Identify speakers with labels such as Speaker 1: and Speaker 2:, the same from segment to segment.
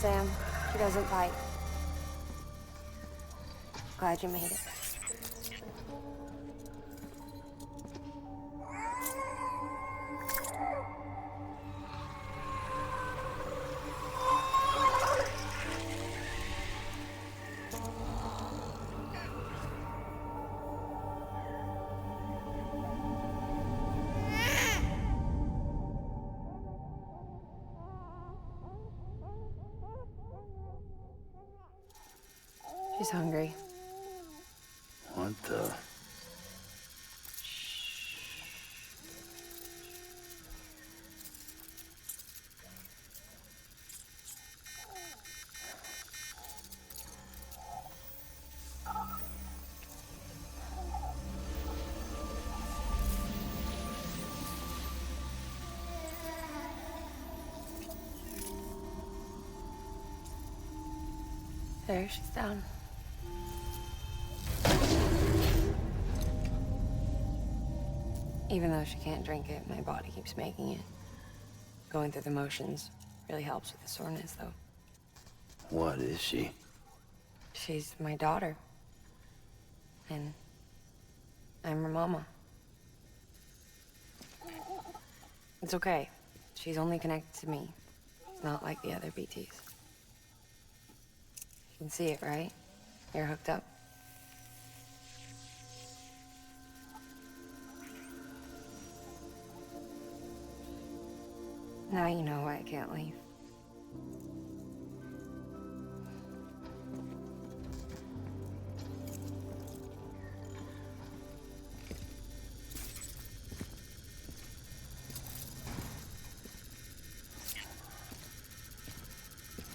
Speaker 1: Sam. She doesn't bite. Glad you made it. She's hungry.
Speaker 2: What the?
Speaker 1: There, she's down. Even though she can't drink it, my body keeps making it. Going through the motions really helps with the soreness, though.
Speaker 2: What is she?
Speaker 1: She's my daughter. And I'm her mama. It's okay. She's only connected to me. It's not like the other BTs. You can see it, right? You're hooked up. Now you know why I can't leave.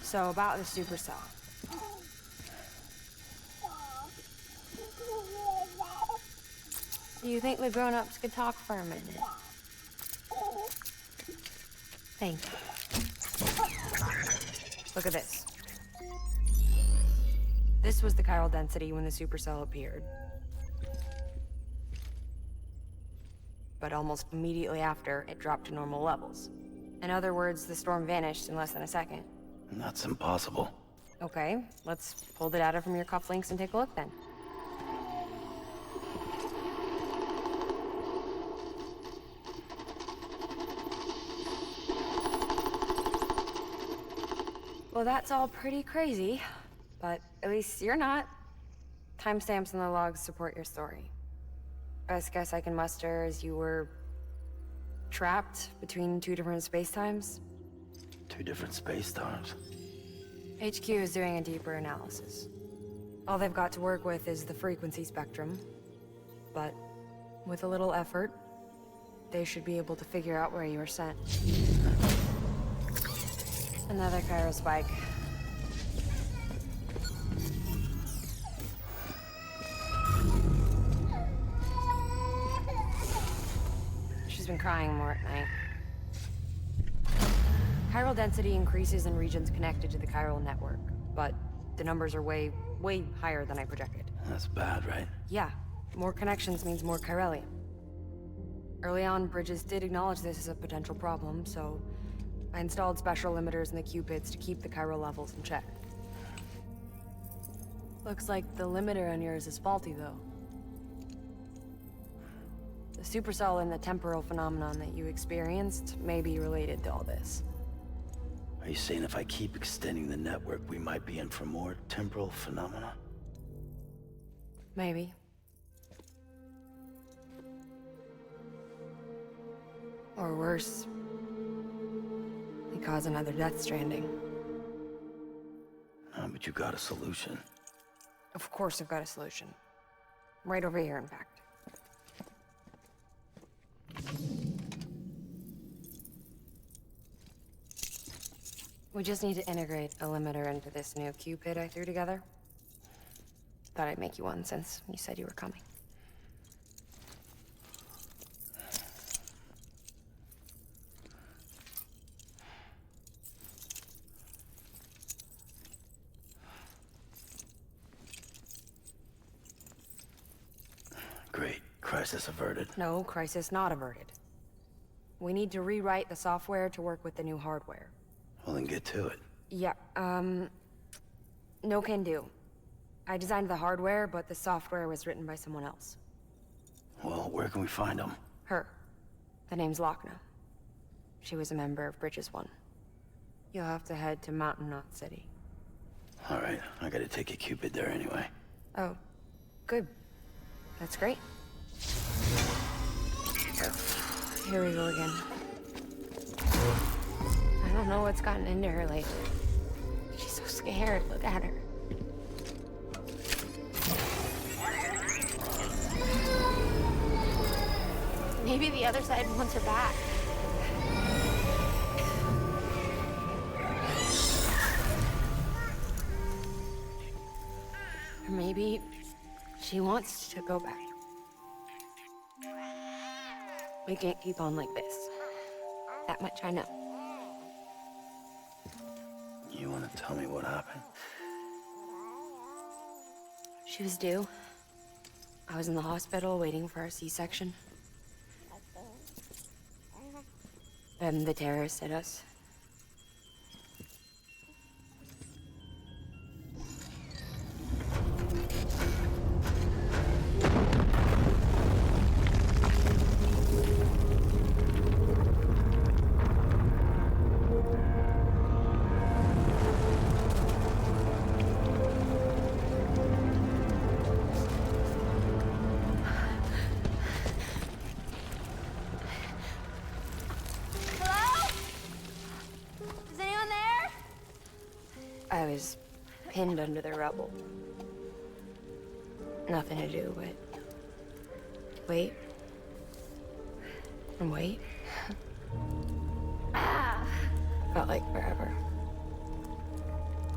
Speaker 1: So about the supercell. Do you think the grown-ups could talk for a minute? Thank you. Look at this. This was the chiral density when the supercell appeared. But almost immediately after, it dropped to normal levels. In other words, the storm vanished in less than a second.
Speaker 2: That's impossible.
Speaker 1: Okay, let's pull the data from your cufflinks and take a look then. Well, that's all pretty crazy, but at least you're not. Timestamps in the logs support your story. Best guess I can muster is you were trapped between two different spacetimes.
Speaker 2: Two different space-times.
Speaker 1: HQ is doing a deeper analysis. All they've got to work with is the frequency spectrum, but with a little effort, they should be able to figure out where you were sent. Another chiral spike. She's been crying more at night. Chiral density increases in regions connected to the chiral network, but the numbers are way higher than I projected.
Speaker 2: That's bad, right?
Speaker 1: Yeah, more connections means more chiralium. Early on, Bridges did acknowledge this as a potential problem, so I installed special limiters in the Cupids to keep the chiral levels in check. Looks like the limiter on yours is faulty, though. The supercell and the temporal phenomenon that you experienced may be related to all this.
Speaker 2: Are you saying if I keep extending the network, we might be in for more temporal phenomena?
Speaker 1: Maybe. Or worse, we cause another death stranding.
Speaker 2: But you got a solution.
Speaker 1: Of course I've got a solution. Right over here, in fact. We just need to integrate a limiter into this new Cupid I threw together. Thought I'd make you one since you said you were coming.
Speaker 2: Great. Crisis averted.
Speaker 1: No, crisis not averted. We need to rewrite the software to work with the new hardware.
Speaker 2: Well, then get to it.
Speaker 1: Yeah, no can do. I designed the hardware, but the software was written by someone else.
Speaker 2: Well, where can we find them?
Speaker 1: Her. The name's Lochna. She was a member of Bridges 1. You'll have to head to Mountain Knot City.
Speaker 2: All right, I gotta take a Cupid there anyway.
Speaker 1: Oh, good. That's great. Here we go again. I don't know what's gotten into her lately. She's so scared. Look at her. Maybe the other side wants her back. Or maybe she wants to go back. We can't keep on like this. That much I know.
Speaker 2: You wanna tell me what happened?
Speaker 1: She was due. I was in the hospital waiting for a C-section. Then the terrorists hit us. I was pinned under the rubble. Nothing to do but wait and wait. Felt like forever.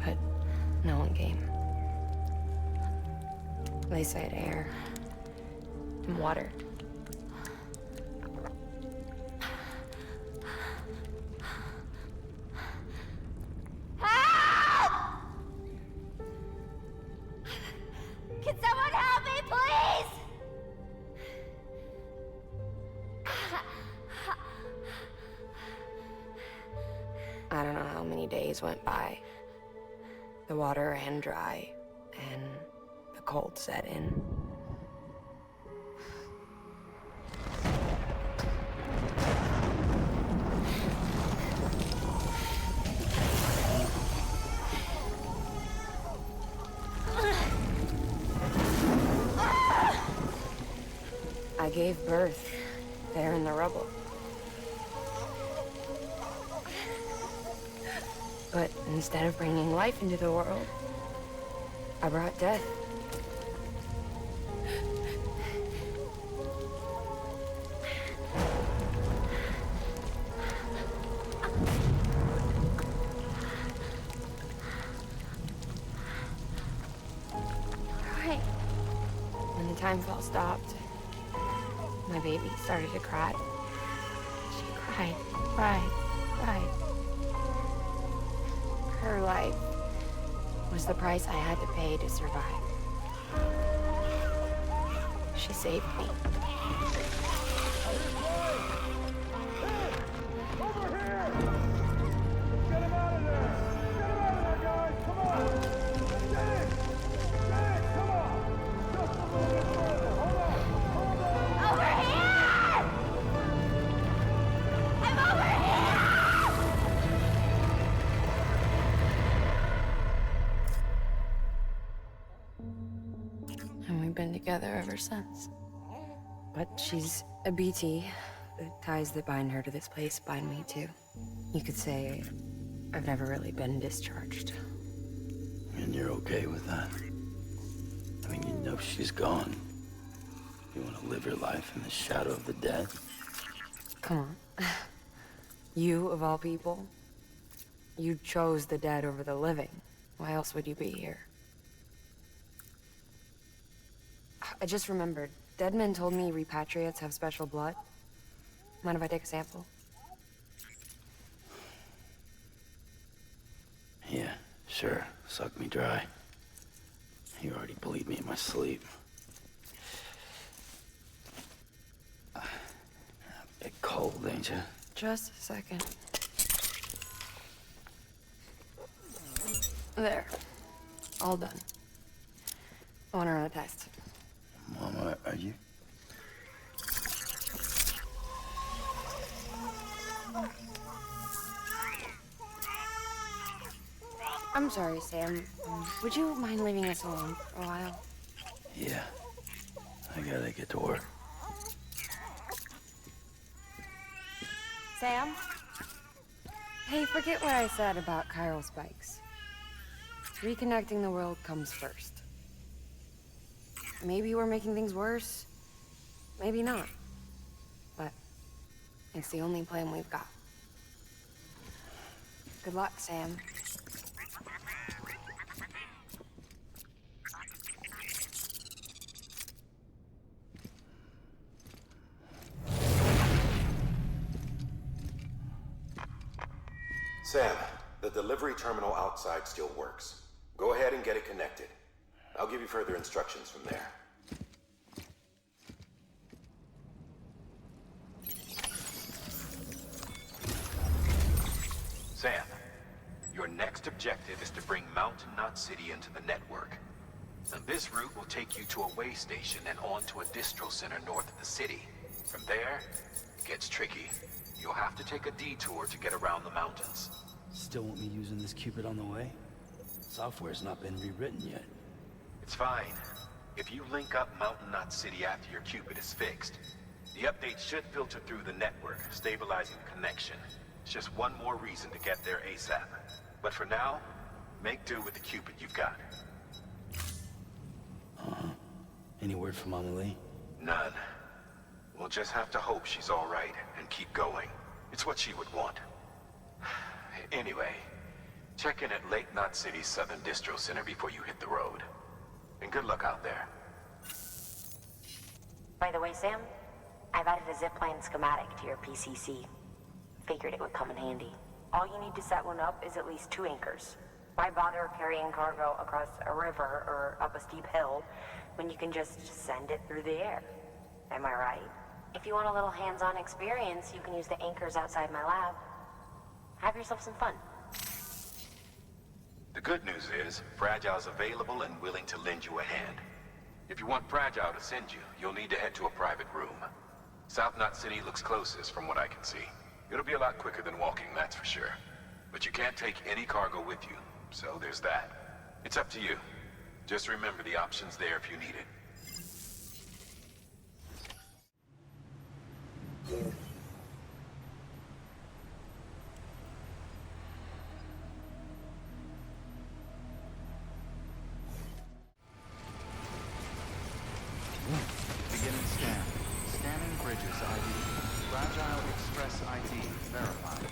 Speaker 1: But no one came. They said air and water.
Speaker 3: Can someone help me, please?
Speaker 1: I don't know how many days went by. The water ran dry, and the cold set in. I gave birth there in the rubble. But instead of bringing life into the world, I brought death.
Speaker 3: Right.
Speaker 1: When the time fall stopped, my baby started to cry. She cried, cried, cried. Her life was the price I had to pay to survive. She saved me.
Speaker 4: Over here! Get him out of there! Get him out of there, guys! Come on! Get it! Get it! Come on! Just a little bit further. Hold on! Hold on!
Speaker 3: Over here! I'm over here!
Speaker 1: And we've been together ever since. But she's a BT. The ties that bind her to this place bind me too. You could say I've never really been discharged.
Speaker 2: And you're okay with that? I mean, you know she's gone. You want to live your life in the shadow of the dead?
Speaker 1: Come on. You, of all people, you chose the dead over the living. Why else would you be here? I just remembered. Dead men told me repatriates have special blood. Mind if I take a sample?
Speaker 2: Yeah, sure. Suck me dry. You already bleed me in my sleep. A bit cold, ain't you?
Speaker 1: Just a second. There. All done. I want to run a test.
Speaker 2: Mama, are you?
Speaker 1: I'm sorry, Sam. Would you mind leaving us alone for a while?
Speaker 2: Yeah. I gotta get to work.
Speaker 1: Sam? Hey, forget what I said about chiral spikes. Reconnecting the world comes first. Maybe we're making things worse. Maybe not. But it's the only plan we've got. Good luck, Sam.
Speaker 5: Sam, the delivery terminal outside still works. Go ahead and get it connected. I'll give you further instructions from there.
Speaker 6: Sam, your next objective is to bring Mountain Knot City into the network. And this route will take you to a way station and on to a distro center north of the city. From there, it gets tricky. You'll have to take a detour to get around the mountains.
Speaker 2: Still want me using this Cupid on the way? Software's not been rewritten yet.
Speaker 6: It's fine. If you link up Mountain Knot City after your Cupid is fixed, the update should filter through the network, stabilizing the connection. It's just one more reason to get there ASAP. But for now, make do with the Cupid you've got.
Speaker 2: Any word from Mama Lee?
Speaker 6: None. We'll just have to hope she's all right and keep going. It's what she would want. Anyway, check in at Lake Knot City's Southern Distro Center before you hit the road. And good luck out there.
Speaker 7: By the way, Sam, I've added a zipline schematic to your PCC. Figured it would come in handy. All you need to set one up is at least 2 anchors. Why bother carrying cargo across a river or up a steep hill when you can just send it through the air? Am I right? If you want a little hands-on experience, you can use the anchors outside my lab. Have yourself some fun.
Speaker 6: The good news is, Fragile's available and willing to lend you a hand. If you want Fragile to send you, you'll need to head to a private room. South Knot City looks closest from what I can see. It'll be a lot quicker than walking, that's for sure. But you can't take any cargo with you, so there's that. It's up to you. Just remember the option's there if you need it.
Speaker 8: Beginning scan. Scanning Bridges ID. Fragile Express ID verified.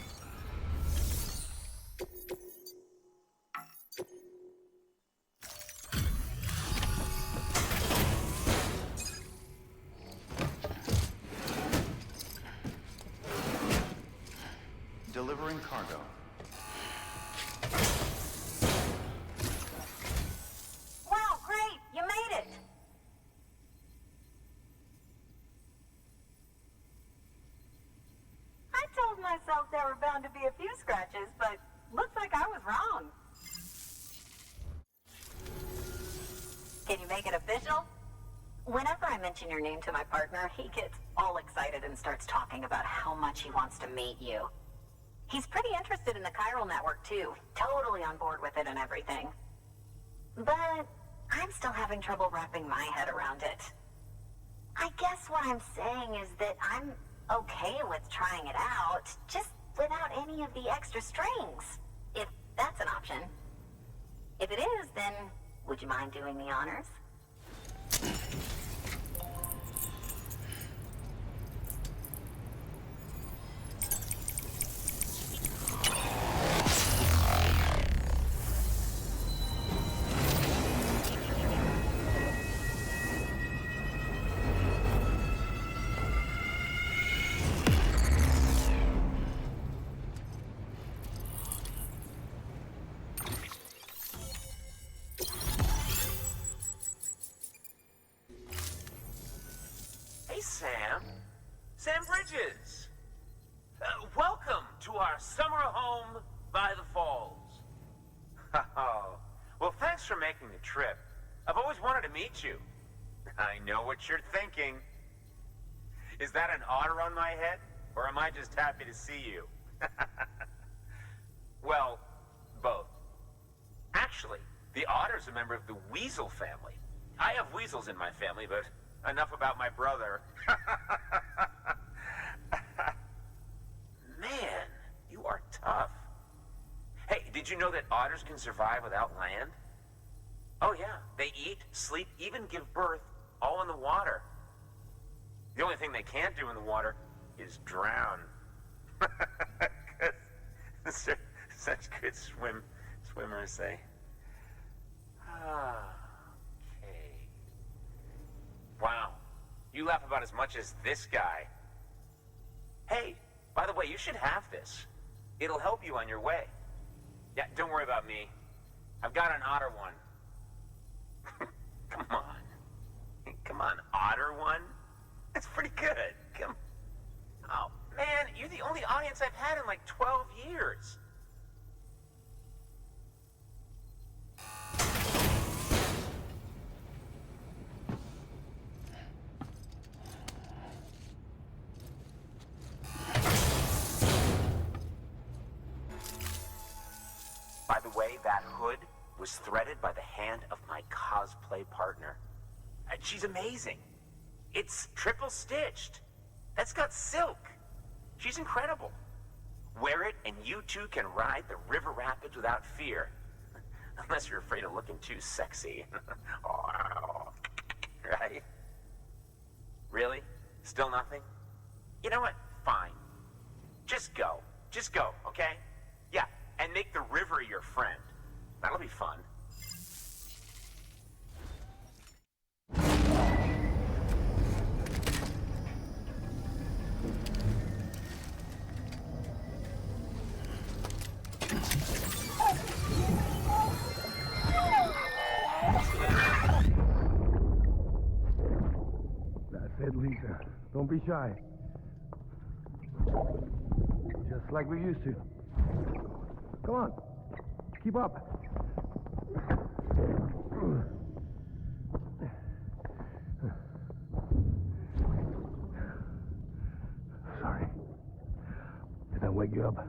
Speaker 8: Delivering cargo.
Speaker 7: Wow, great! You made it! I told myself there were bound to be a few scratches, but looks like I was wrong. Can you make it official? Whenever I mention your name to my partner, he gets all excited and starts talking about how much he wants to meet you. He's pretty interested in the chiral network, too. Totally on board with it and everything. But I'm still having trouble wrapping my head around it. I guess what I'm saying is that I'm okay with trying it out, just without any of the extra strings, if that's an option. If it is, then would you mind doing the honors?
Speaker 9: Hey, Sam. Sam Bridges. Welcome to our summer home by the falls. Oh, well, thanks for making the trip. I've always wanted to meet you. I know what you're thinking. Is that an otter on my head, or am I just happy to see you? Well, both. Actually, the otter's a member of the weasel family. I have weasels in my family, but enough about my brother. Man, you are tough. Hey, did you know that otters can survive without land? Oh yeah, they eat, sleep, even give birth, all in the water. The only thing they can't do in the water is drown. Such good swimmers, they. Okay. Wow, you laugh about as much as this guy. Hey, by the way, you should have this. It'll help you on your way. Yeah, don't worry about me. I've got an otter one. Come on. Come on, otter one? That's pretty good. Come. Oh, man, you're the only audience I've had in like 12 years. By the way, that hood was threaded by the hand of my cosplay partner. And she's amazing. It's triple stitched. That's got silk. She's incredible. Wear it and you too can ride the river rapids without fear. Unless you're afraid of looking too sexy. Right? Really? Still nothing? You know what? Fine. Just go. Just go, okay? Yeah, and make the river your friend. That'll be fun.
Speaker 4: That's it, Lisa. Don't be shy. Just like we used to. Come on. Keep up. Sorry. Did I wake you up?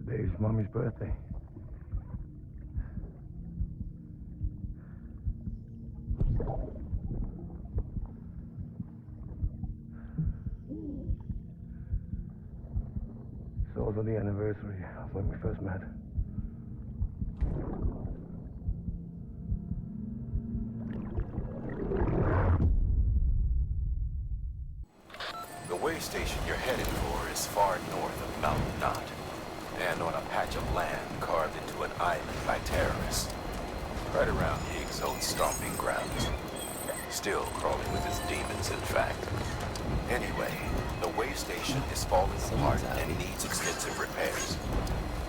Speaker 4: Today's Mommy's birthday. It's also the anniversary of when we first met.
Speaker 5: The way station you're headed for is far north of Mountain Knot, and on a patch of land carved into an island by terrorists, right around Higgs' old stomping grounds. Still crawling with his demons, in fact. Anyway, the way station is falling apart and needs extensive repairs.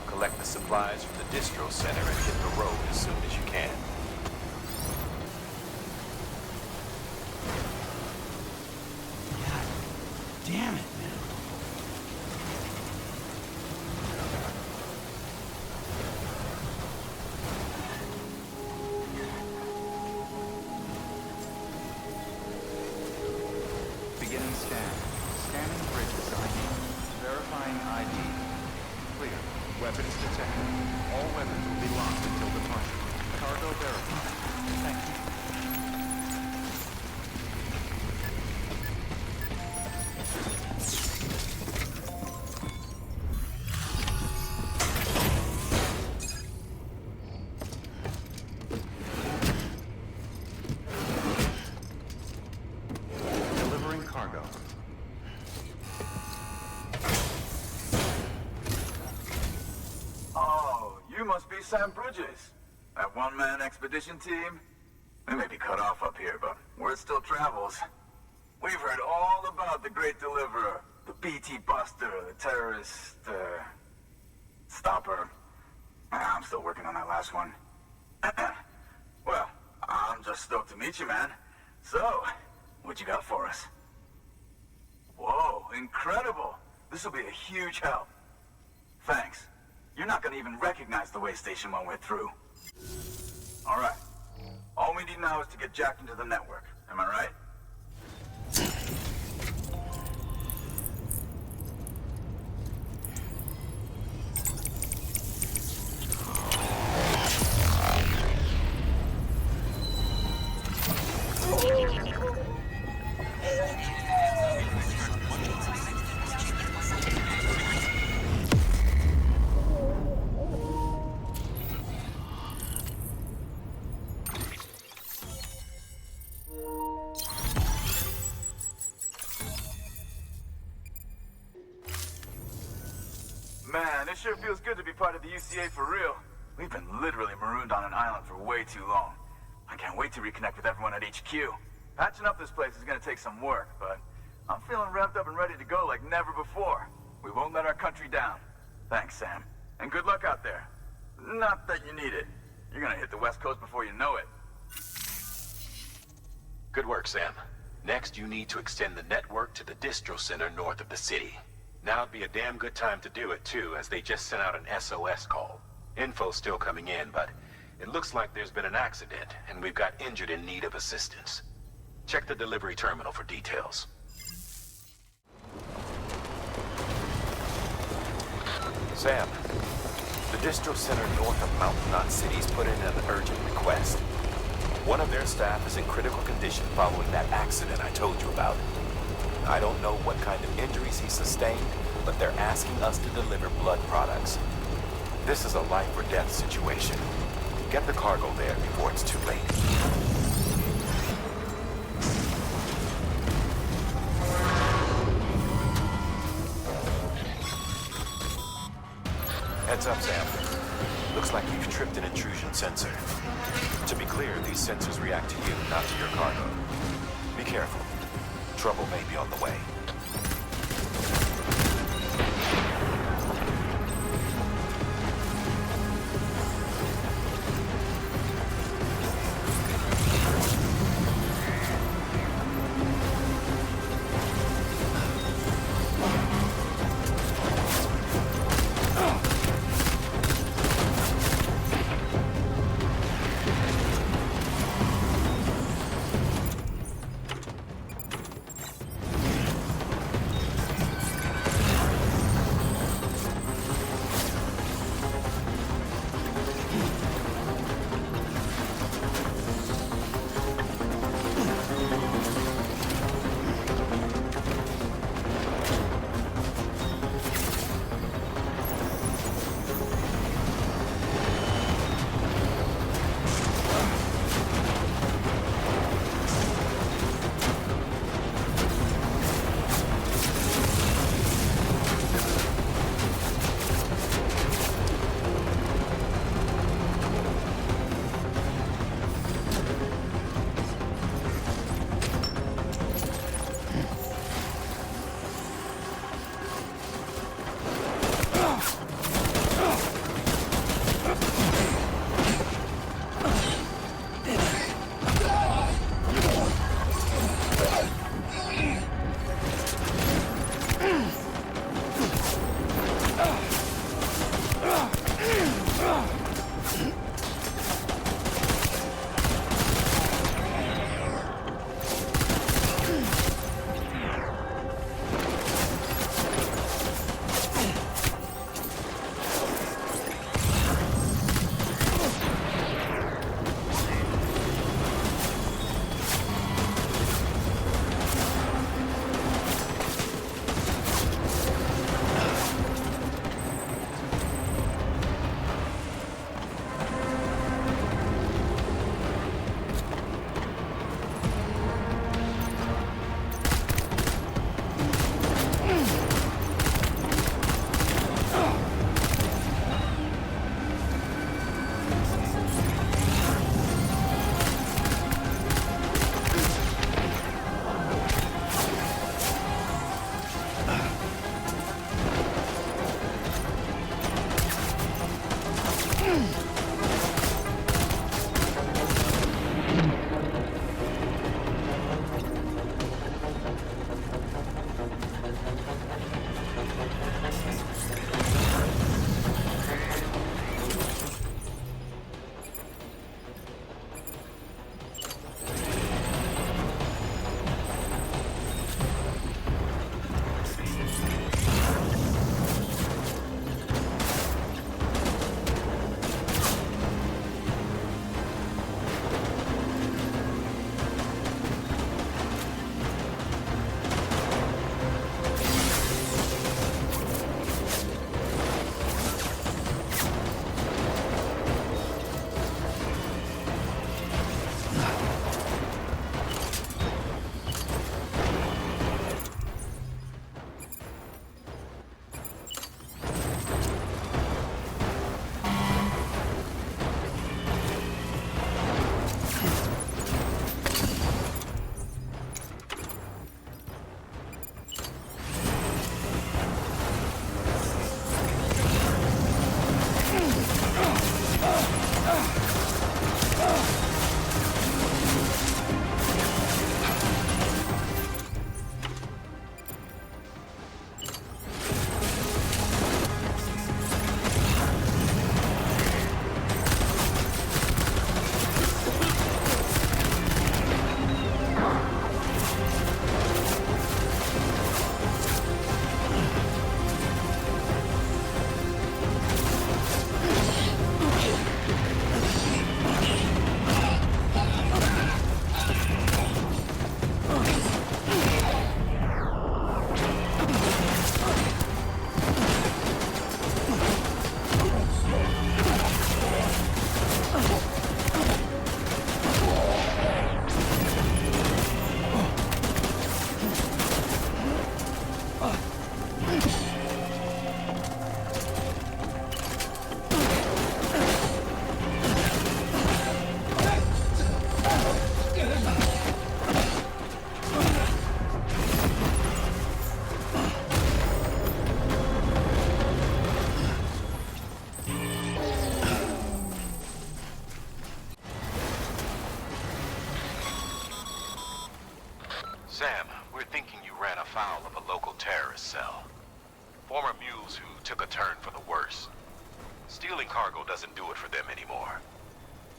Speaker 5: Collect the supplies from the distro center and hit the road as soon as you can.
Speaker 2: Damn it, man.
Speaker 8: Beginning scan. Scanning bridges ID. Verifying ID. Clear. Weapons detected. All weapons will be locked until departure. Cargo verified. Thank you. Delivering cargo.
Speaker 10: Oh, you must be Sam Bridges. That one-man expedition team? We may be cut off up here, but word still travels. We've heard all about the Great Deliverer, the BT Buster, the terrorist, stopper. I'm still working on that last one. Well, I'm just stoked to meet you, man. So, what you got for us? Whoa, incredible. This will be a huge help. Thanks. You're not gonna even recognize the way station when we're through. All right. All we need now is to get jacked into the network. Am I right? Man, it sure feels good to be part of the UCA for real. We've been literally marooned on an island for way too long. I can't wait to reconnect with everyone at HQ. Patching up this place is gonna take some work, but I'm feeling revved up and ready to go like never before. We won't let our country down. Thanks, Sam. And good luck out there. Not that you need it. You're gonna hit the West Coast before you know it.
Speaker 6: Good work, Sam. Next, you need to extend the network to the distro center north of the city. Now'd be a damn good time to do it, too, as they just sent out an SOS call. Info's still coming in, but it looks like there's been an accident, and we've got injured in need of assistance. Check the delivery terminal for details. Sam, the distro center north of Mountain Knot City's put in an urgent request. One of their staff is in critical condition following that accident I told you about. I don't know what kind of injuries he sustained, but they're asking us to deliver blood products. This is a life or death situation. Get the cargo there before it's too late. Heads up, Sam. Looks like you've tripped an intrusion sensor. To be clear, these sensors react to you, not to your cargo. Be careful. Trouble may be on the way. Sam, we're thinking you ran afoul of a local terrorist cell. Former mules who took a turn for the worse. Stealing cargo doesn't do it for them anymore.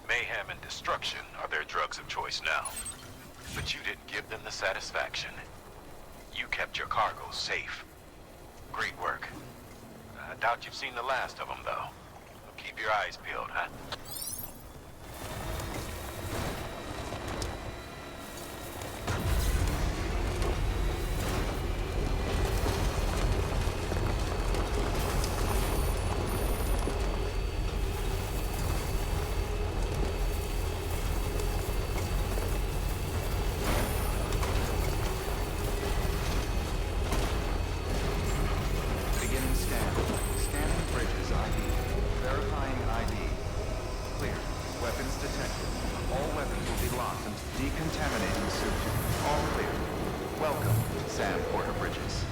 Speaker 6: Mayhem and destruction are their drugs of choice now. But you didn't give them the satisfaction. You kept your cargo safe. Great work. I doubt you've seen the last of them, though. So keep your eyes peeled, huh?
Speaker 8: Beginning scan. Scanning bridges ID. Verifying ID. Clear. Weapons detected. All weapons will be locked until decontaminating soon. All clear. Welcome, Sam Porter Bridges.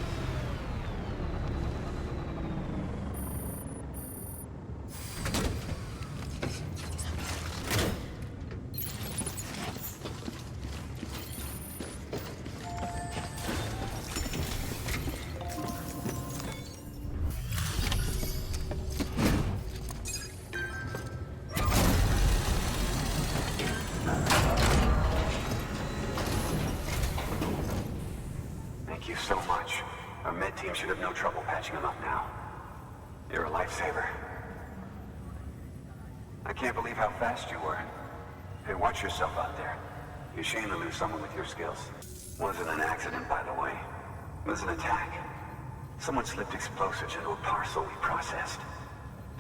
Speaker 10: Thank you so much. Our med team should have no trouble patching him up now. You're a lifesaver. I can't believe how fast you were. Hey, watch yourself out there. You're shame to lose someone with your skills. Wasn't an accident, by the way. It was an attack. Someone slipped explosives into a parcel we processed.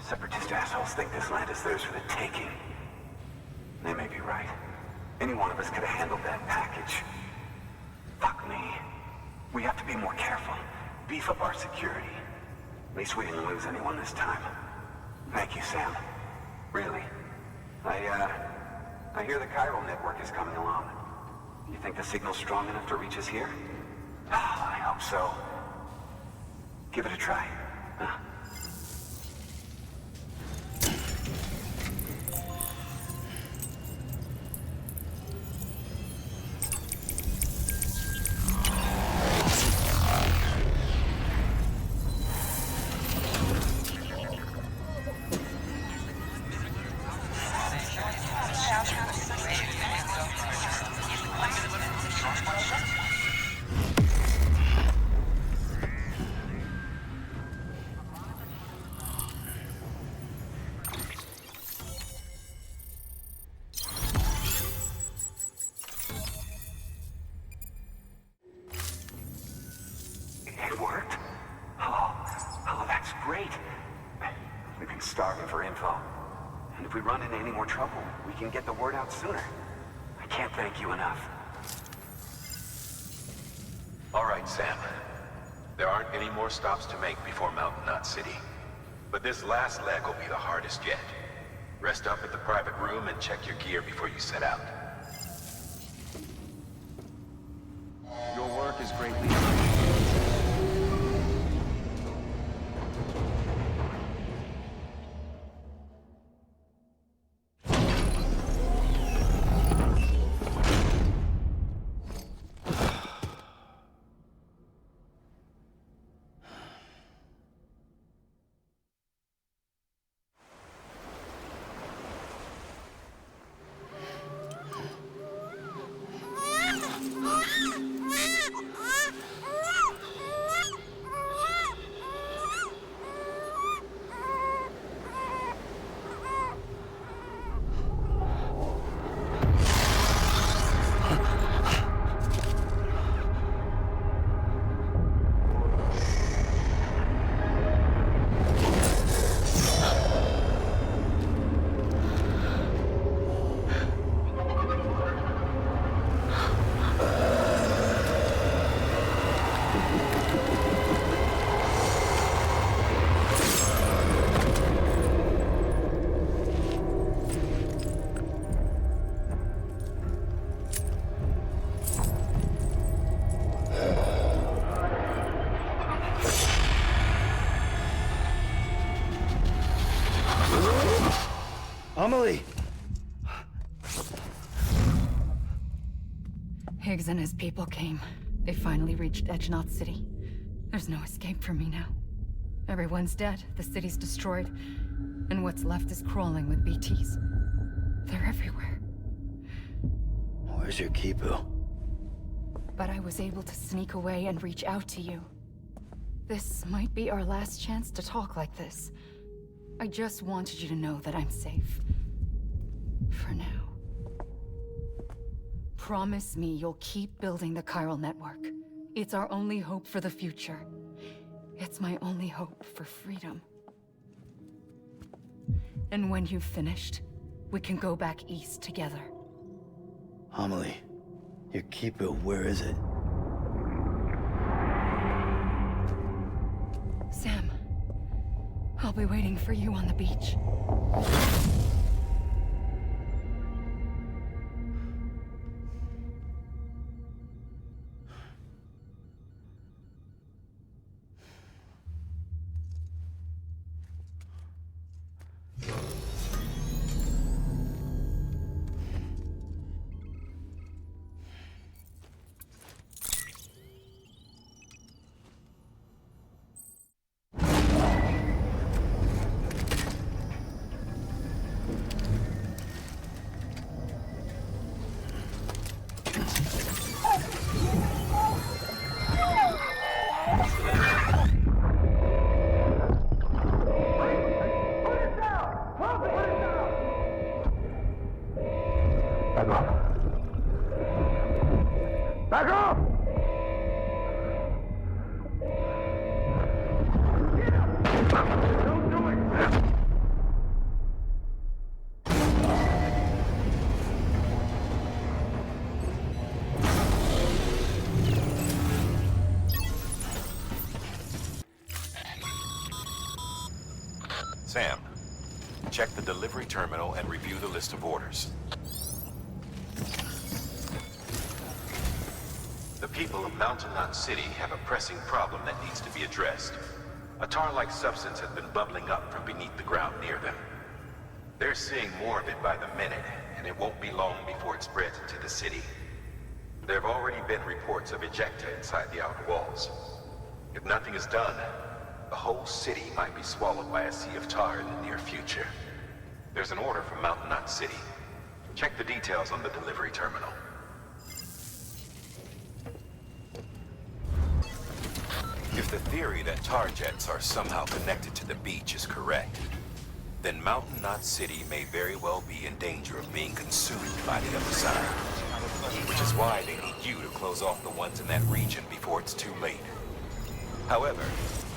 Speaker 10: Separatist assholes think this land is theirs for the taking. They may be right. Any one of us could have handled that package. Fuck me. We have to be more careful. Beef up our security. At least we didn't lose anyone this time. Thank you, Sam. Really. I hear the chiral network is coming along. You think the signal's strong enough to reach us here? I hope so. Give it a try. Huh? It worked? Oh, that's great. We've been starving for info. And if we run into any more trouble, we can get the word out sooner. I can't thank you enough.
Speaker 6: All right, Sam. There aren't any more stops to make before Mountain Knot City. But this last leg will be the hardest yet. Rest up at the private room and check your gear before you set out.
Speaker 8: Your work is greatly appreciated.
Speaker 2: Amelie!
Speaker 11: Higgs and his people came. They finally reached Edgenaught City. There's no escape for me now. Everyone's dead, the city's destroyed, and what's left is crawling with BTs. They're everywhere.
Speaker 2: Where's your Kipu?
Speaker 11: But I was able to sneak away and reach out to you. This might be our last chance to talk like this. I just wanted you to know that I'm safe. For now. Promise me you'll keep building the chiral network. It's our only hope for the future. It's my only hope for freedom. And when you've finished, we can go back east together.
Speaker 2: Amelie, your Kipu, where is it?
Speaker 11: Sam, I'll be waiting for you on the beach.
Speaker 5: Sam, check the delivery terminal and review the list of orders. The people of Mountain Knot City have a pressing problem that needs to be addressed. A tar-like substance has been bubbling up from beneath the ground near them. They're seeing more of it by the minute, and it won't be long before it spreads into the city. There have already been reports of ejecta inside the outer walls. If nothing is done, the whole city might be swallowed by a sea of tar in the near future. There's an order from Mountain Knot City. Check the details on the delivery terminal. If the theory that tar jets are somehow connected to the beach is correct, then Mountain Knot City may very well be in danger of being consumed by the other side. Which is why they need you to close off the ones in that region before it's too late. However,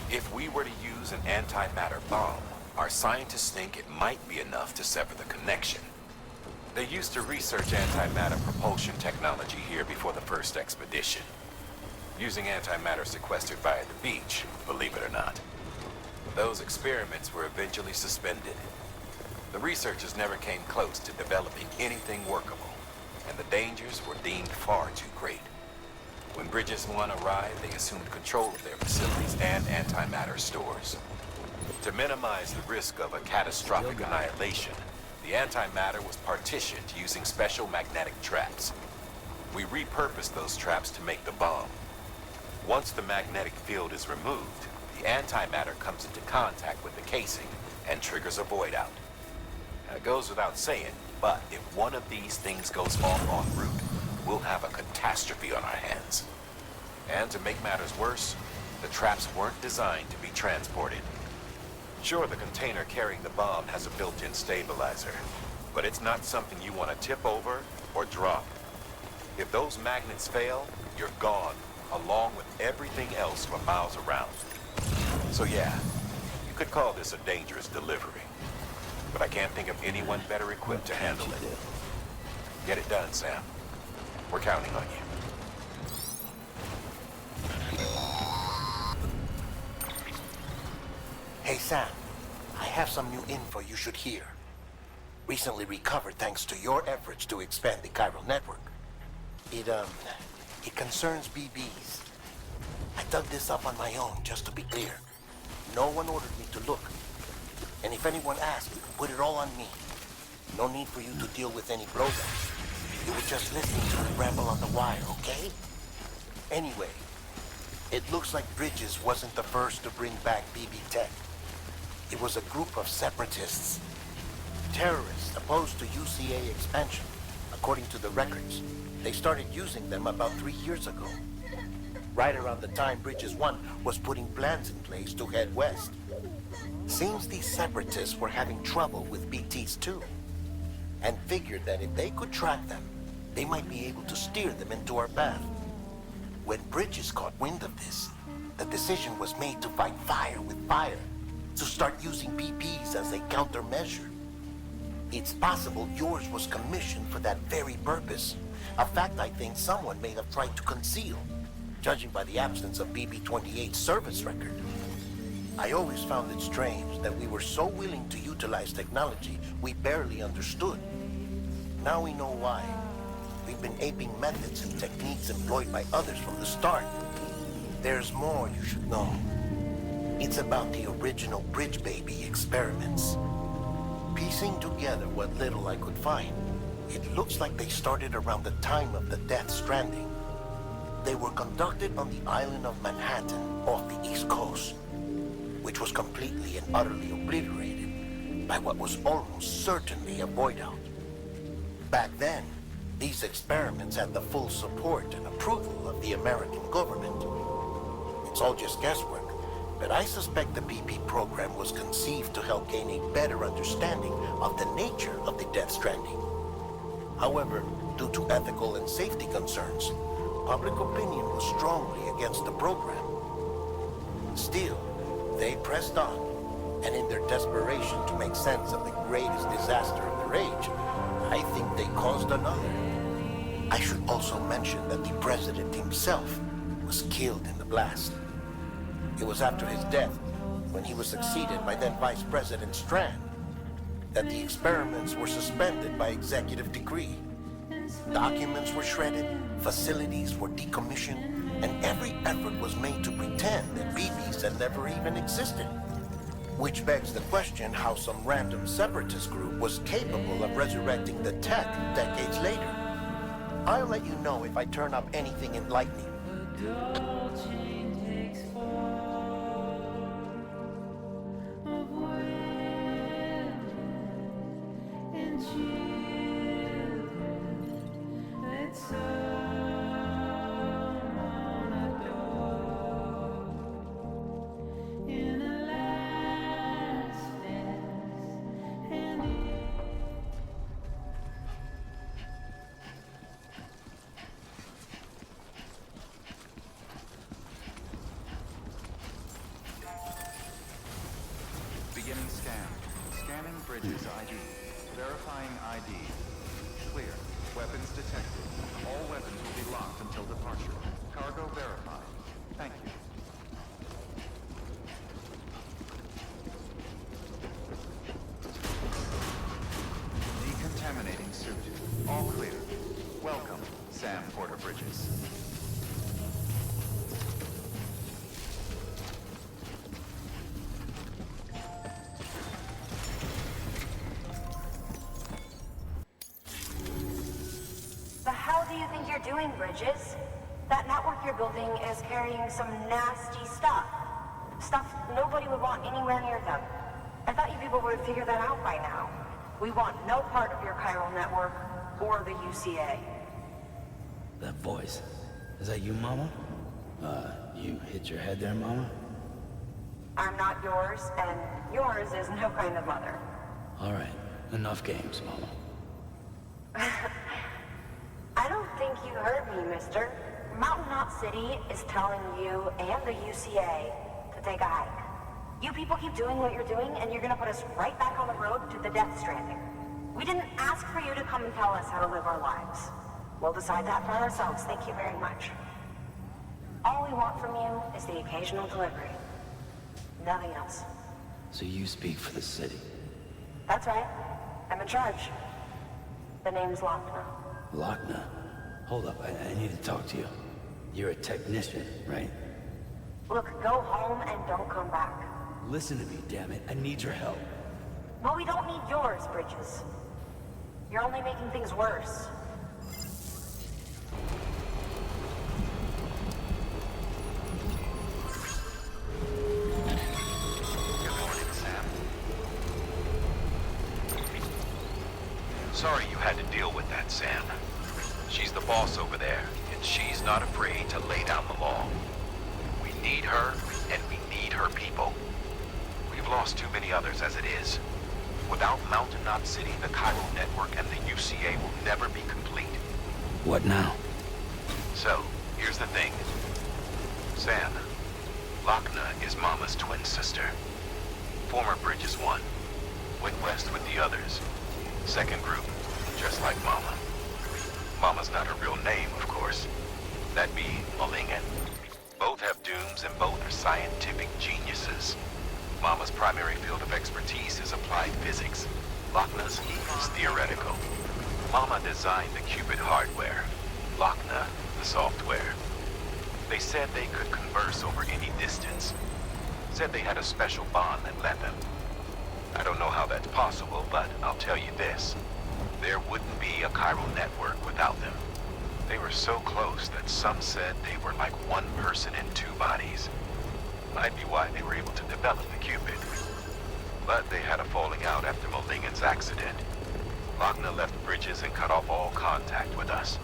Speaker 5: if we were to use an antimatter bomb, our scientists think it might be enough to sever the connection. They used to research antimatter propulsion technology here before the first expedition. Using antimatter sequestered via the beach, believe it or not. Those experiments were eventually suspended. The researchers never came close to developing anything workable, and the dangers were deemed far too great. When Bridges 1 arrived, they assumed control of their facilities and antimatter stores. To minimize the risk of a catastrophic annihilation, the antimatter was partitioned using special magnetic traps. We repurposed those traps to make the bomb. Once the magnetic field is removed, the antimatter comes into contact with the casing and triggers a void out. It goes without saying, but if one of these things goes off en route, we'll have a catastrophe on our hands. And to make matters worse, the traps weren't designed to be transported. Sure, the container carrying the bomb has a built-in stabilizer, but it's not something you want to tip over or drop. If those magnets fail, you're gone, along with everything else for miles around. So yeah, you could call this a dangerous delivery, but I can't think of anyone better equipped to handle it. Get it done, Sam. We're counting on you.
Speaker 12: Hey, Sam. I have some new info you should hear. Recently recovered thanks to your efforts to expand the chiral network. It concerns BBs. I dug this up on my own, just to be clear. No one ordered me to look. And if anyone asked, put it all on me. No need for you to deal with any blowback. You were just listening to me ramble on the wire, okay? Anyway, it looks like Bridges wasn't the first to bring back BB Tech. It was a group of separatists. Terrorists opposed to UCA expansion. According to the records, they started using them about 3 years ago. Right around the time Bridges 1 was putting plans in place to head west. Seems these separatists were having trouble with BTs too, and figured that if they could track them, they might be able to steer them into our path. When Bridges caught wind of this, the decision was made to fight fire with fire, to start using BBs as a countermeasure. It's possible yours was commissioned for that very purpose, a fact I think someone may have tried to conceal, judging by the absence of BB-28's service record. I always found it strange that we were so willing to utilize technology we barely understood. Now we know why. We've been aping methods and techniques employed by others from the start. There's more you should know. It's about the original Bridge Baby experiments. Piecing together what little I could find, it looks like they started around the time of the Death Stranding. They were conducted on the island of Manhattan off the East Coast, which was completely and utterly obliterated by what was almost certainly a void out. Back then, these experiments had the full support and approval of the American government. It's all just guesswork, but I suspect the BP program was conceived to help gain a better understanding of the nature of the Death Stranding. However, due to ethical and safety concerns, public opinion was strongly against the program. Still, they pressed on, and in their desperation to make sense of the greatest disaster of their age, I think they caused another. I should also mention that the president himself was killed in the blast. It was after his death, when he was succeeded by then Vice President Strand, that the experiments were suspended by executive decree. Documents were shredded, facilities were decommissioned, and every effort was made to pretend that BBs had never even existed. Which begs the question how some random separatist group was capable of resurrecting the tech decades later. I'll let you know if I turn up anything enlightening.
Speaker 8: Beginning scan. Scanning Bridges ID. Verifying ID. Clear. Weapons detected. All weapons will be locked until departure. Cargo verified. Thank you. Decontaminating suit. All clear. Welcome, Sam Porter Bridges.
Speaker 1: The hell do you think you're doing, Bridges? That network you're building is carrying some nasty stuff. Stuff nobody would want anywhere near them. I thought you people would have figured that out by now. We want no part of your chiral network or the UCA.
Speaker 2: That voice. Is that you, Mama? You hit your head there, Mama?
Speaker 1: I'm not yours, and yours is no kind of mother.
Speaker 2: All right. Enough games, Mama.
Speaker 1: I don't think you heard me, mister. Mountain Knot City is telling you and the UCA to take a hike. You people keep doing what you're doing, and you're gonna put us right back on the road to the Death Stranding. We didn't ask for you to come and tell us how to live our lives. We'll decide that for ourselves, thank you very much. All we want from you is the occasional delivery. Nothing else.
Speaker 2: So you speak for the city?
Speaker 1: That's right. I'm in charge. The name's Lochner.
Speaker 2: Lochner? Hold up, I need to talk to you. You're a technician, right?
Speaker 1: Look, go home and don't come back.
Speaker 2: Listen to me, damn it. I need your help.
Speaker 1: Well, we don't need yours, Bridges. You're only making things worse.
Speaker 6: sorry you had to deal with that, Sam. She's the boss over there, and she's not afraid to lay down the law. We need her, and we need her people. We've lost too many others as it is. Without Mountain Knot City, the Cairo Network and the UCA will never be complete.
Speaker 2: What now?
Speaker 6: So, here's the thing. Sam, Lochna is Mama's twin sister. Former Bridges 1. Went west with the others. Second group, just like Mama. Mama's not her real name, of course. That'd be Malingen. Both have dooms and both are scientific geniuses. Mama's primary field of expertise is applied physics. Lochna's is theoretical. Mama designed the Cupid hardware. Lochna, the software. They said they could converse over any distance. Said they had a special bond that led them. I don't know how that's possible, but I'll tell you this. There wouldn't be a chiral network without them. They were so close that some said they were like one person in two bodies. Might be why they were able to develop the Cupid. But they had a falling out after Malingen's accident. Lochna left Bridges and cut off all contact with us.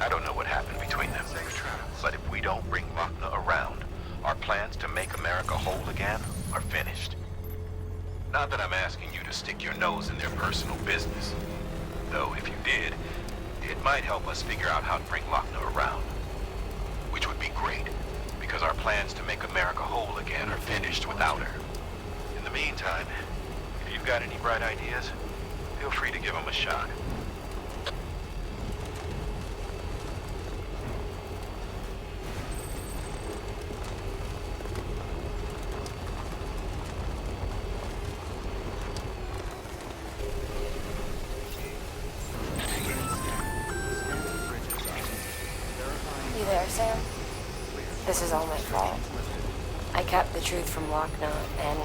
Speaker 6: I don't know what happened between them. But if we don't bring Lochna around, our plans to make America whole again are finished. Not that I'm asking you to stick your nose in their personal business. Though if you did, it might help us figure out how to bring Lochna around. Which would be great, because our plans to make America whole again are finished without her. In the meantime, if you've got any bright ideas, feel free to give them a shot.
Speaker 1: You there, Sam? This is all my fault. I kept the truth from Lochna, and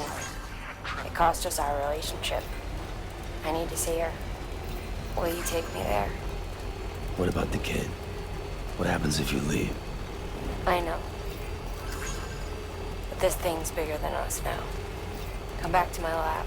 Speaker 1: it cost us our relationship. I need to see her. Will you take me there?
Speaker 2: What about the kid? What happens if you leave?
Speaker 1: I know. But this thing's bigger than us now. Come back to my lab.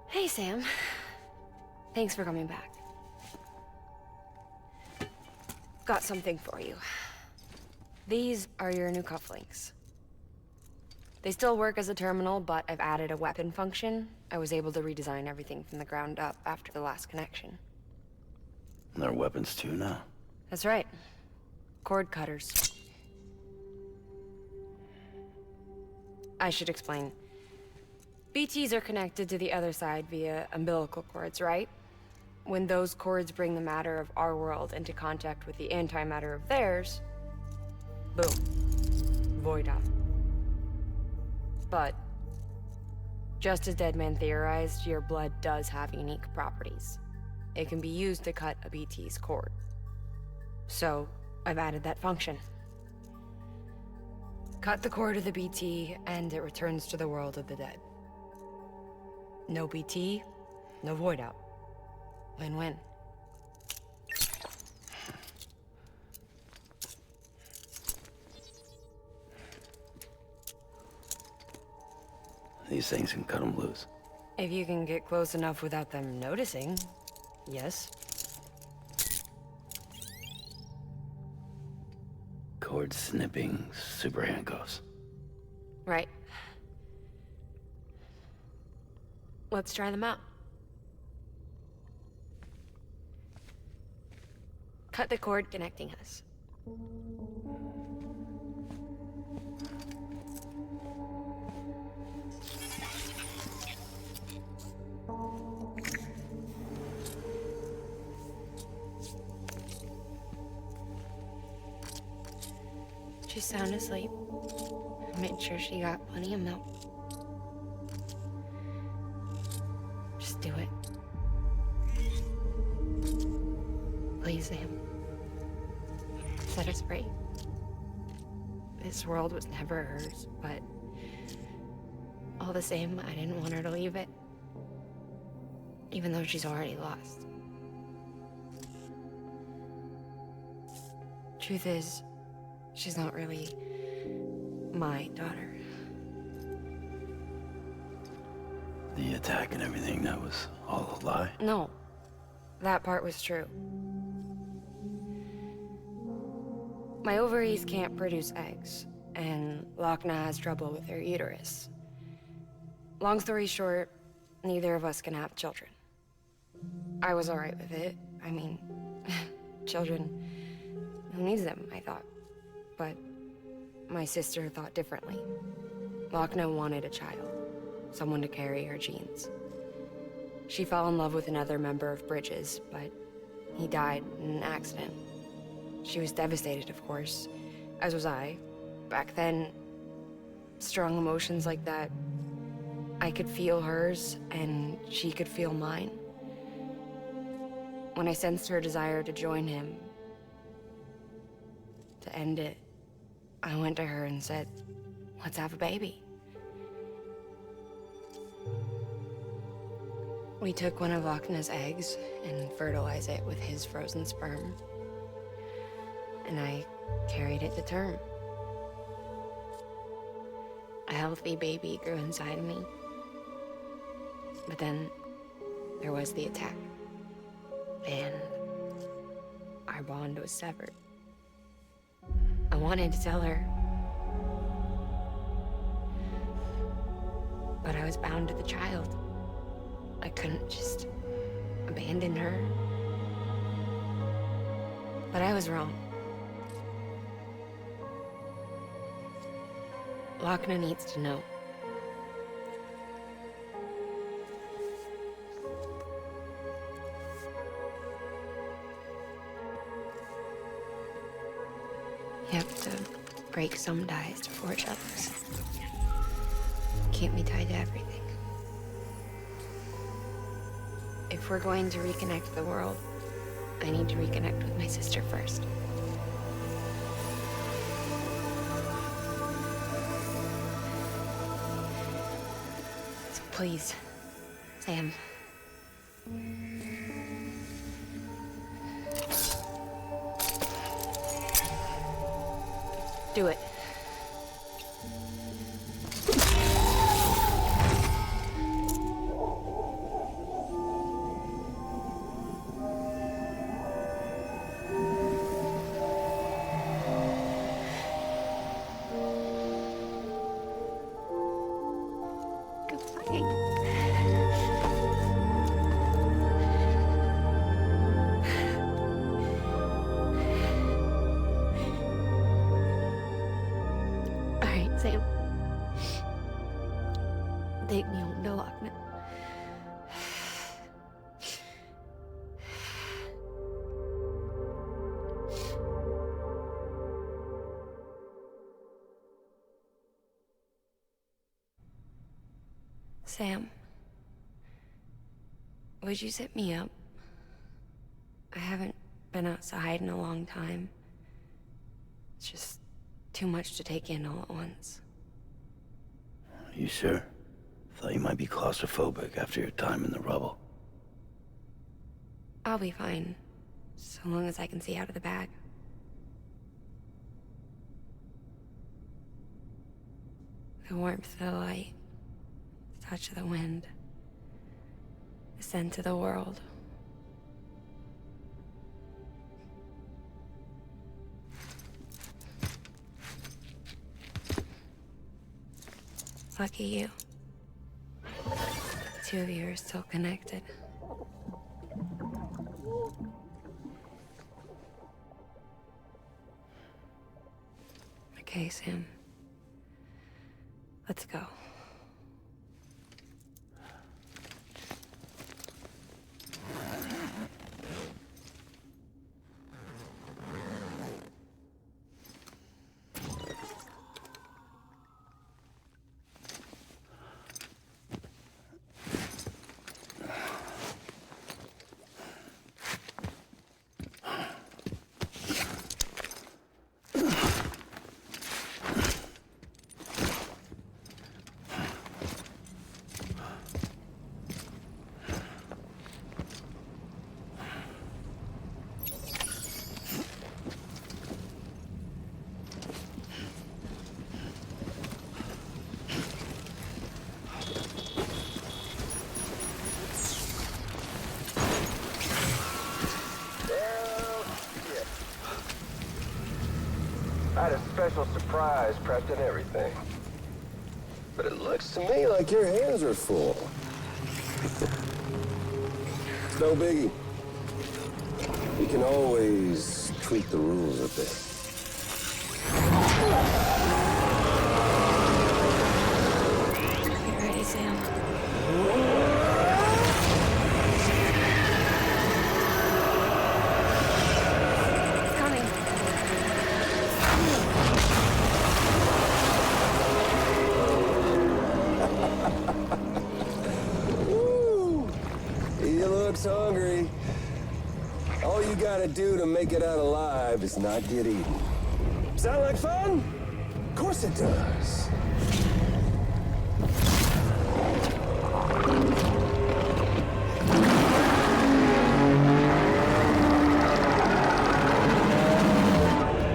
Speaker 1: Hey, Sam. Thanks for coming back. Got something for you. These are your new cufflinks. They still work as a terminal, but I've added a weapon function. I was able to redesign everything from the ground up after the last connection.
Speaker 2: And they're weapons too now.
Speaker 1: That's right. Cord cutters. I should explain. BTs are connected to the other side via umbilical cords, right? When those cords bring the matter of our world into contact with the antimatter of theirs, boom. Void out. But, just as Deadman theorized, your blood does have unique properties. It can be used to cut a BT's cord. So, I've added that function. Cut the cord of the BT, and it returns to the world of the dead. No BT, no void out. Win-win.
Speaker 2: These things can cut them loose.
Speaker 1: If you can get close enough without them noticing, yes.
Speaker 2: Cord snipping, super handcuffs.
Speaker 1: Right. Let's try them out. Cut the cord connecting us. She's sound asleep. I made sure she got plenty of milk. Just do it. Please, Sam. Set us free. This world was never hers, but all the same, I didn't want her to leave it. Even though she's already lost. Truth is, she's not really my daughter.
Speaker 2: The attack and everything, that was all a lie?
Speaker 1: No, that part was true. My ovaries can't produce eggs, and Lochna has trouble with her uterus. Long story short, neither of us can have children. I was alright with it. I mean, children, who needs them, I thought. But my sister thought differently. Lochna wanted a child, someone to carry her genes. She fell in love with another member of Bridges, but he died in an accident. She was devastated, of course, as was I. Back then, strong emotions like that, I could feel hers, and she could feel mine. When I sensed her desire to join him, to end it, I went to her and said, let's have a baby. We took one of Lochna's eggs and fertilized it with his frozen sperm. And I carried it to term. A healthy baby grew inside of me. But then there was the attack. And our bond was severed. I wanted to tell her. But I was bound to the child. I couldn't just abandon her. But I was wrong. Lochna needs to know. You have to break some ties to forge others. Can't be tied to everything. If we're going to reconnect the world, I need to reconnect with my sister first. So please, Sam. Do it. Sam. Take me home to Lochna. Sam, would you sit me up? I haven't been outside in a long time. It's just too much to take in all at once.
Speaker 2: You sure? Thought you might be claustrophobic after your time in the rubble.
Speaker 1: I'll be fine, so long as I can see out of the bag. The warmth of the light, the touch of the wind, the scent of the world. Lucky you. The two of you are still connected. Okay, Sam. Let's go.
Speaker 13: I had a special surprise prepped and everything. But it looks to me like your hands are full. It's no biggie. We can always tweak the rules a bit.
Speaker 1: You ready, Sam? It's coming.
Speaker 13: Woo! He looks hungry. All you gotta do to make it out alive is not get eaten. Sound like fun? Of course it does.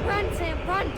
Speaker 1: Run, Sam, run!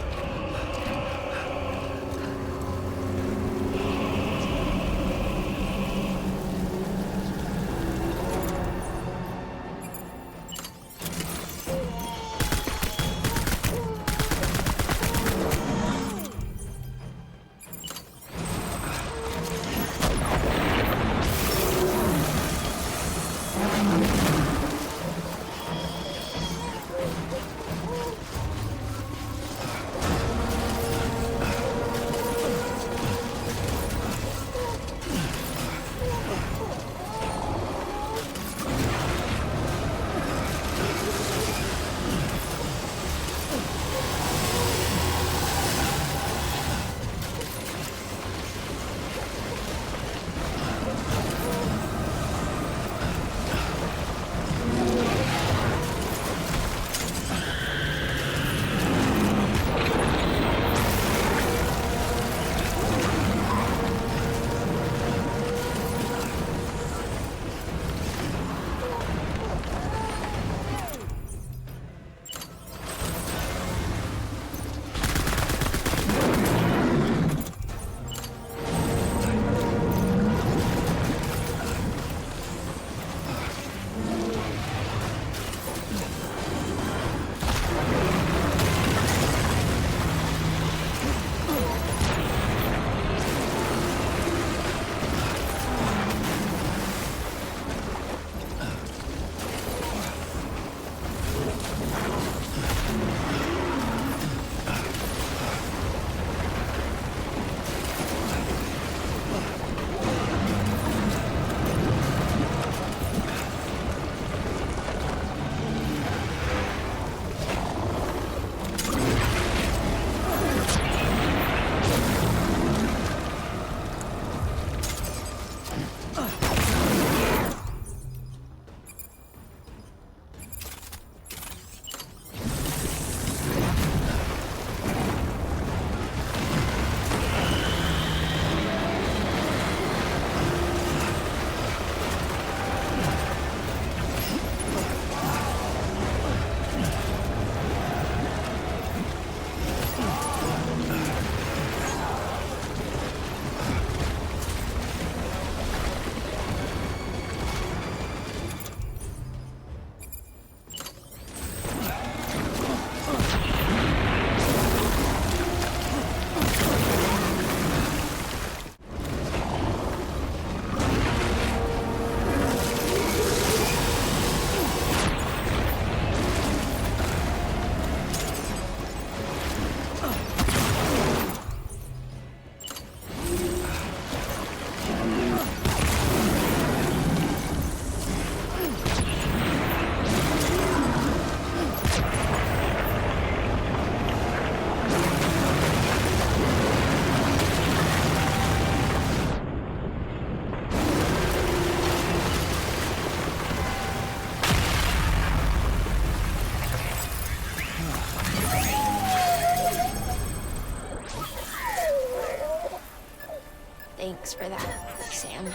Speaker 1: Thanks for that, Sam.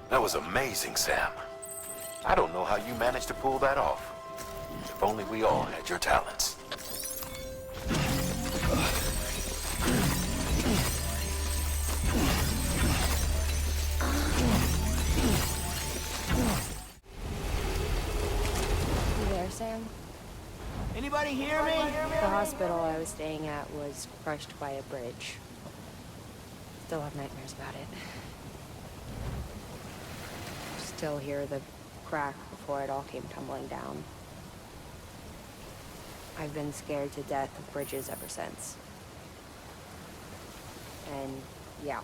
Speaker 5: That was amazing, Sam. I don't know how you managed to pull that off. If only we all had your talents.
Speaker 1: You there, Sam?
Speaker 14: Anybody
Speaker 12: Anybody hear me?
Speaker 1: The hospital I was staying at was crushed by a bridge. Still have nightmares about it. Still hear the crack before it all came tumbling down. I've been scared to death of bridges ever since. And yeah,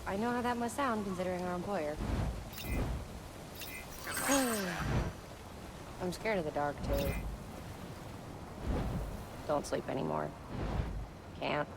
Speaker 1: I know how that must sound considering our employer. I'm scared of the dark too. Don't sleep anymore. Can't.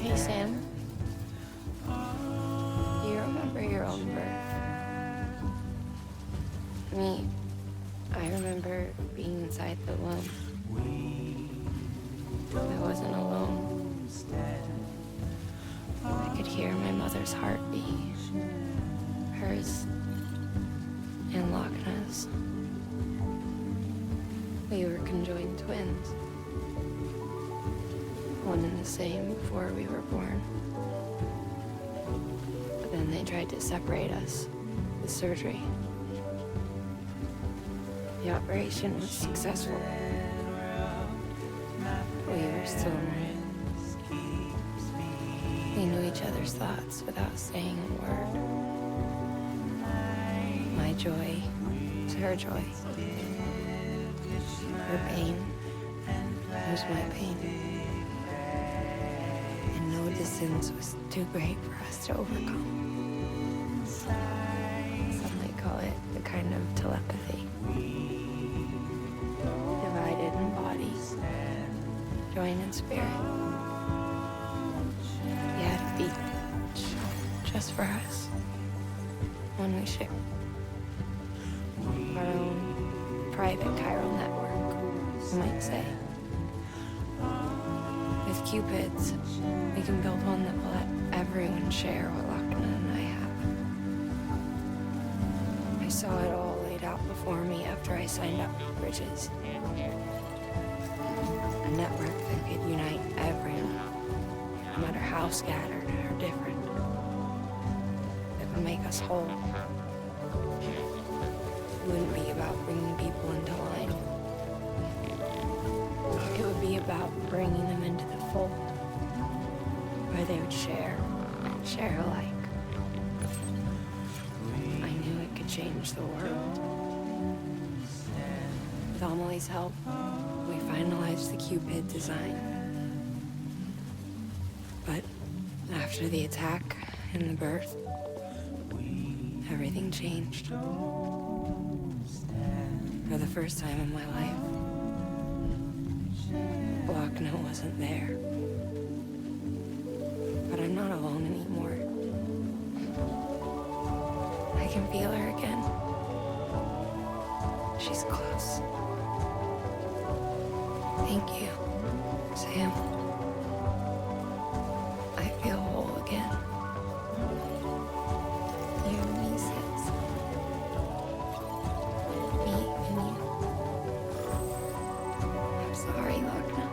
Speaker 1: Hey, Sam. Do you remember your own birth? Me, I remember being inside the womb. I wasn't alone. I could hear my mother's heartbeat. Hers and Lochna's. We were conjoined twins. One and the same before we were born. But then they tried to separate us with surgery. The operation was successful. We were still we knew each other's thoughts without saying a word. My joy was her joy. Her pain was my pain. No distance was too great for us to overcome. Some might call it the kind of telepathy. Divided in bodies, joined in spirit. We had a beach just for us. One we shared. Our own private chiral network, you might say. With Cupids, we can build one that will let everyone share what Lochna and I have. I saw it all laid out before me after I signed up for Bridges. A network that could unite everyone, no matter how scattered or different. That would make us whole. It wouldn't be about bringing people into line. It would be about bringing them into the fold, where they would share alike. I knew it could change the world. With Amelie's help, we finalized the Cupid design. But after the attack and the birth, everything changed. For the first time in my life, Lochna wasn't there. But I'm not alone anymore. I can feel her again. She's close. Thank you, Sam. I feel whole again. You and me, sis. Me and you. I'm sorry, Lochna.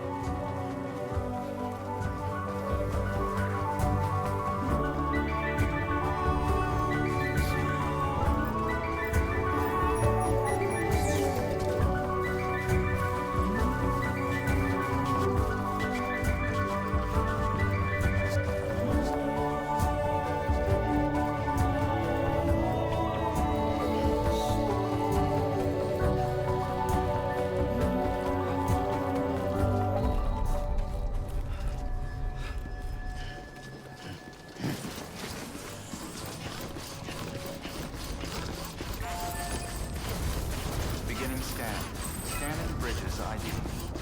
Speaker 8: ID.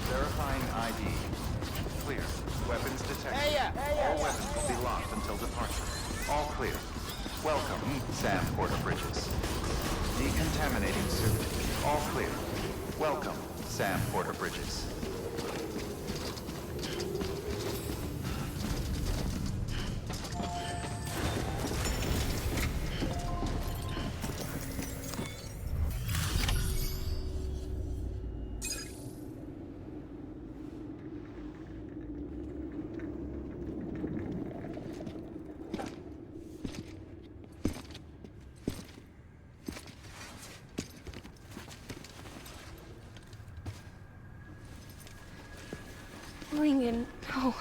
Speaker 8: Verifying ID. Clear. Weapons detected. All weapons will be locked until departure. All clear. Welcome, Sam Porter Bridges. Decontaminating suit. All clear. Welcome, Sam Porter Bridges.
Speaker 1: Lincoln, no.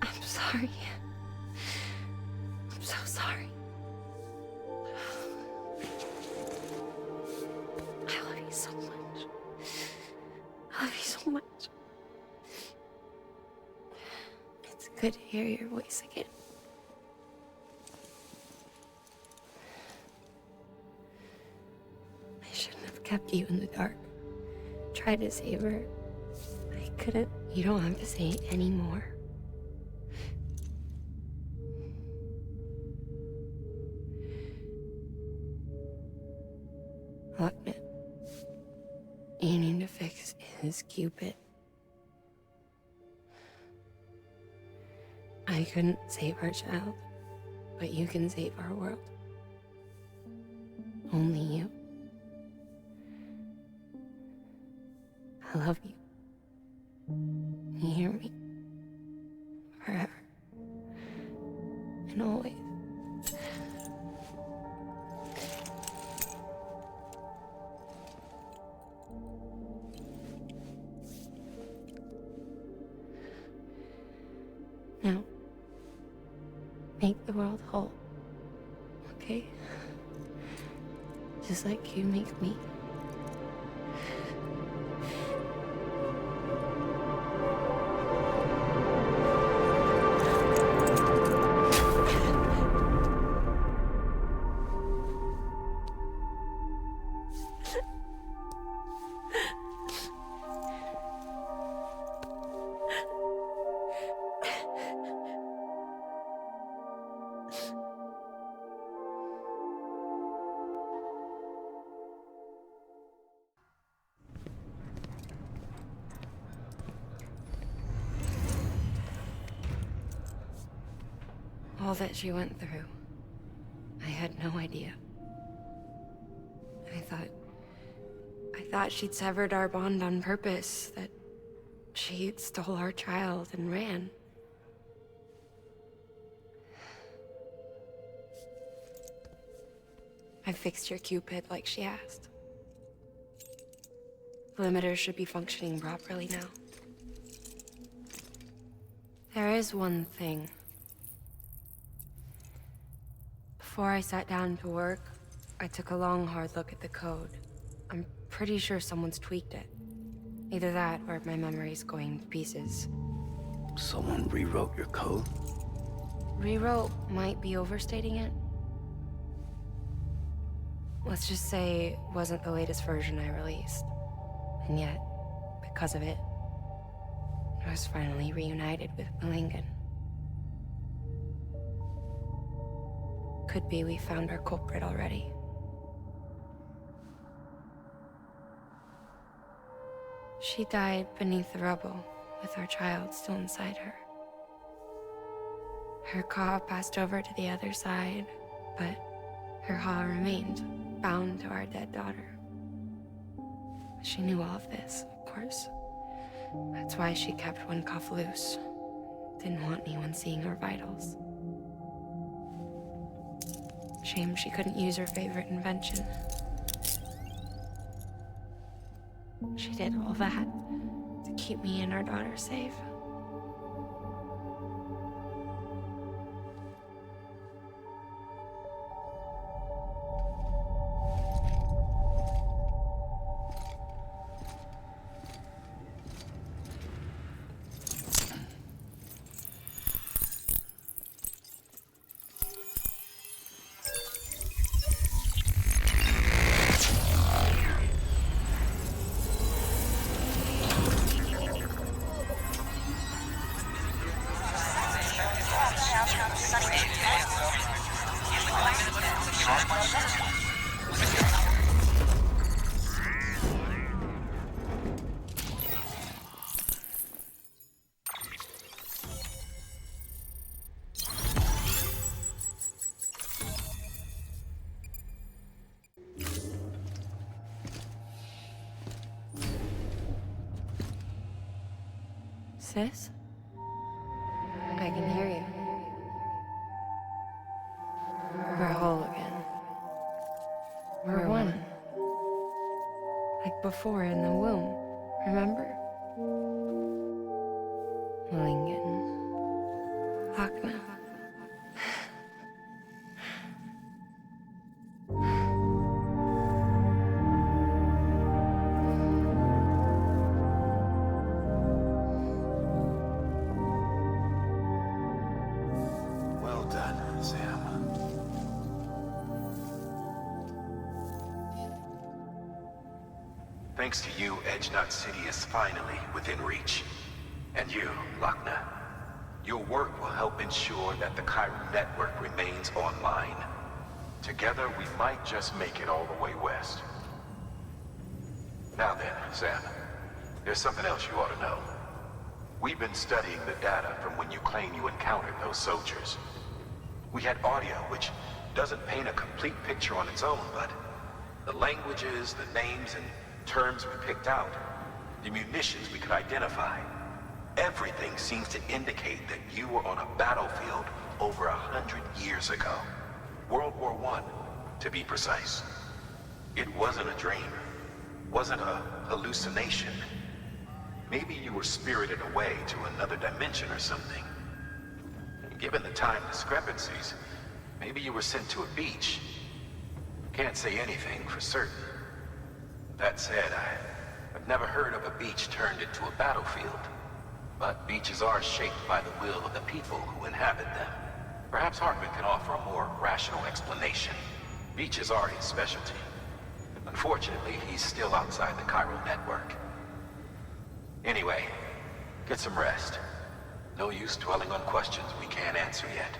Speaker 1: I'm sorry. I'm so sorry. I love you so much. I love you so much. It's good to hear your voice again. I shouldn't have kept you in the dark. Tried to save her. I couldn't. You don't have to say any more. Look, man. You need to fix his Cupid. I couldn't save our child, but you can save our world. Only you. I love you. You hear me? Forever. And always. Now, make the world whole, okay? Just like you make me. All that she went through, I had no idea. I thought she'd severed our bond on purpose, that she stole our child and ran. I fixed your Cupid like she asked. The limiter should be functioning properly now. There is one thing. Before I sat down to work, I took a long, hard look at the code. I'm pretty sure someone's tweaked it. Either that, or my memory's going to pieces.
Speaker 2: Someone rewrote your code?
Speaker 1: Rewrote might be overstating it. Let's just say it wasn't the latest version I released. And yet, because of it, I was finally reunited with Lincoln. Could be we found our culprit already. She died beneath the rubble, with our child still inside her. Her Ka passed over to the other side, but her Ha remained, bound to our dead daughter. She knew all of this, of course. That's why she kept one cuff loose. Didn't want anyone seeing her vitals. Shame she couldn't use her favorite invention. She did all that to keep me and our daughter safe. Sis? I can hear you. We're whole again. We're one. Like before in the womb, remember? Lingen. Akna.
Speaker 5: Well done, Sam. Thanks to you, Edge Knot City is finally within reach. And you, Lochner. Your work will help ensure that the Chiron network remains online. Together, we might just make it all the way west. Now then, Sam, there's something else you ought to know. We've been studying the data from when you claim you encountered those soldiers. We had audio, which doesn't paint a complete picture on its own, but the languages, the names, and terms we picked out, the munitions we could identify, everything seems to indicate that you were on a battlefield over 100 years ago. World War I, to be precise. It wasn't a dream. Wasn't a hallucination. Maybe you were spirited away to another dimension or something. And given the time discrepancies, maybe you were sent to a beach. Can't say anything for certain. That said, I've never heard of a beach turned into a battlefield. But beaches are shaped by the will of the people who inhabit them. Perhaps Hartman can offer a more rational explanation. Beaches are his specialty. Unfortunately, he's still outside the Chiron network. Anyway, get some rest. No use dwelling on questions we can't answer yet.